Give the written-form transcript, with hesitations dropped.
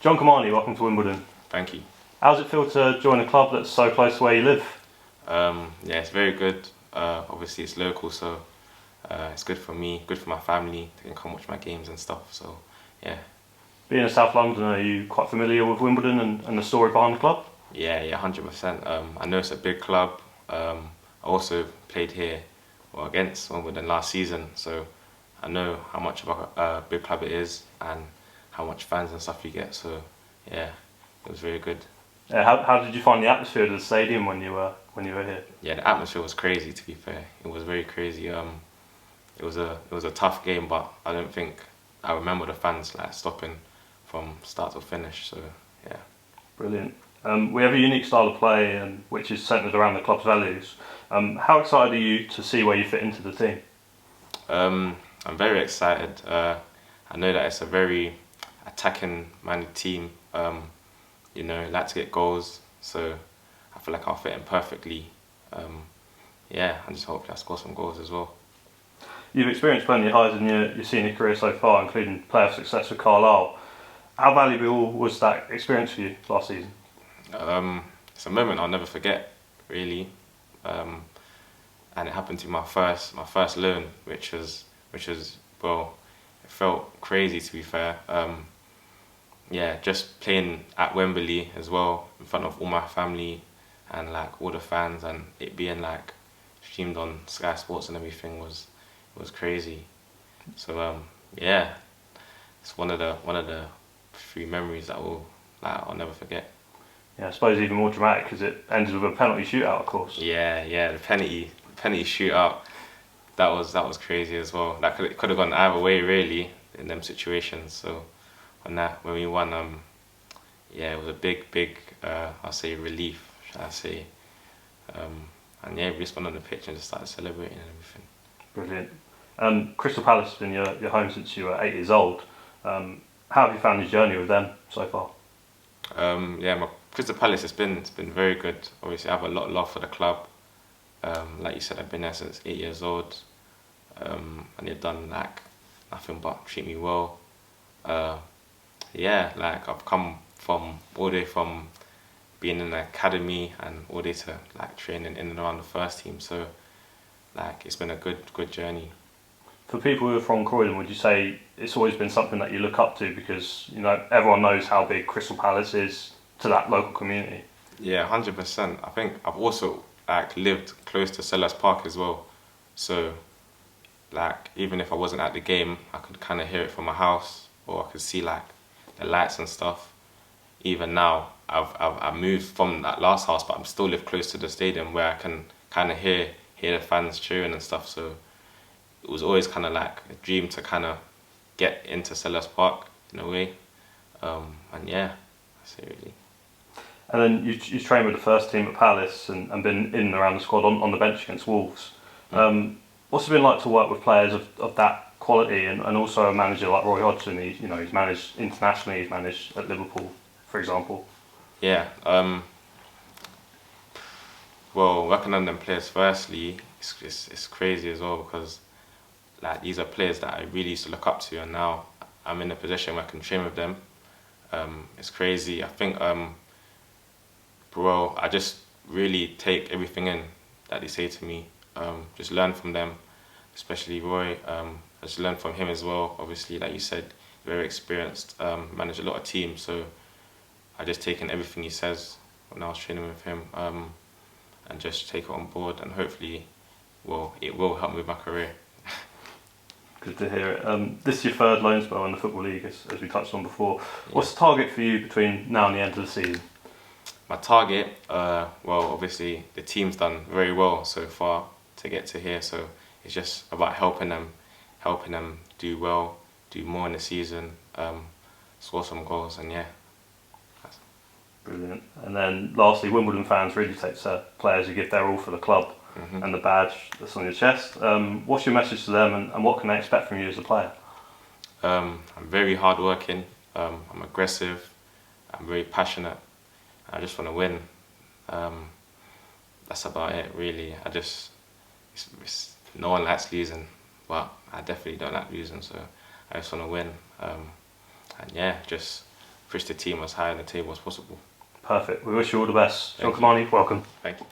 John-Kymani, welcome to Wimbledon. Thank you. How does it feel to join a club that's so close to where you live? Yeah, it's very good. Obviously, it's local, so it's good for me, good for my family. They can come watch my games and stuff. So, yeah, Being a South Londoner, are you quite familiar with Wimbledon and the story behind the club? yeah, 100%. I know it's a big club. I also played here, well, against Wimbledon last season, so I know how much of a big club it is and how much fans and stuff you get. So, yeah, it was very good. How did you find the atmosphere of the stadium when you were here? Yeah, the atmosphere was crazy. To be fair, it was very crazy. It was a tough game, but I don't think I remember the fans like stopping from start to finish. So yeah, Brilliant. We have a unique style of play, which is centred around the club's values. How excited are you to see where you fit into the team? I'm very excited. I know that it's a very attacking-minded team. Like to get goals, so I feel like I'll fit in perfectly. Yeah, and just hopefully I score some goals as well. You've experienced plenty of highs in your senior career so far, including playoff success with Carlisle. How valuable was that experience for you last season? It's a moment I'll never forget, really. And it happened to my first loan, which was well, it felt crazy to be fair. Yeah, just playing at Wembley as well in front of all my family and like all the fans, and it being like streamed on Sky Sports and everything was crazy. So yeah, it's one of the few memories that I'll never forget. Yeah, I suppose even more dramatic because it ended with a penalty shootout, of course. Yeah, the penalty shootout, that was crazy as well. That could have gone either way really in them situations. So when we won, yeah, it was a big I'll say relief, shall I say. And yeah, we just went on the pitch and just started celebrating and everything. Brilliant. Crystal Palace has been your home since you were 8 years old. How have you found your journey with them so far? Yeah, my Crystal Palace it's been very good. Obviously, I have a lot of love for the club. Like you said, I've been there since 8 years old, and they've done like nothing but treat me well. Uh, yeah, like I've come from all the way from being in the academy and all the way to like training in and around the first team. So like it's been a good journey. For people who are from Croydon, would you say it's always been something that you look up to because everyone knows how big Crystal Palace is to that local community? Yeah, 100%. I think I've also like lived close to Sellers Park as well. So like even if I wasn't at the game, I could kind of hear it from my house, or I could see like the lights and stuff. Even now, I've moved from that last house, but I'm still live close to the stadium where I can kind of hear the fans cheering and stuff. So it was always kind of like a dream to kind of get into Sellers Park in a way. And yeah, that's it really. And then you trained with the first team at Palace and been in and around the squad on the bench against Wolves. What's it been like to work with players of that quality and also a manager like Roy Hodgson? He's managed internationally, he's managed at Liverpool, for example. Yeah. Well, working on them players firstly, it's crazy as well because like these are players that I really used to look up to, and now I'm in a position where I can train with them. It's crazy. I think, bro, I just really take everything in that they say to me. Just learn from them, especially Roy. I just learned from him as well. Obviously, like you said, very experienced, managed a lot of teams, so I just taken everything he says when I was training with him, and just take it on board, and hopefully, well, it will help me with my career. Good to hear it. This is your third loan spell in the Football League, as we touched on before. Yeah. What's the target for you between now and the end of the season? My target, well, obviously the team's done very well so far to get to here, so it's just about helping them do well, do more in the season, score some goals, and yeah. Brilliant. And then lastly, Wimbledon fans really take to players who give their all for the club and the badge that's on your chest. What's your message to them and what can they expect from you as a player? I'm very hardworking, I'm aggressive, I'm very passionate, I just want to win. That's about it really. No one likes losing, but I definitely don't like losing, so I just want to win. And yeah, just push the team as high on the table as possible. Perfect. We wish you all the best. Thank you. John-Kymani, welcome. Thank you.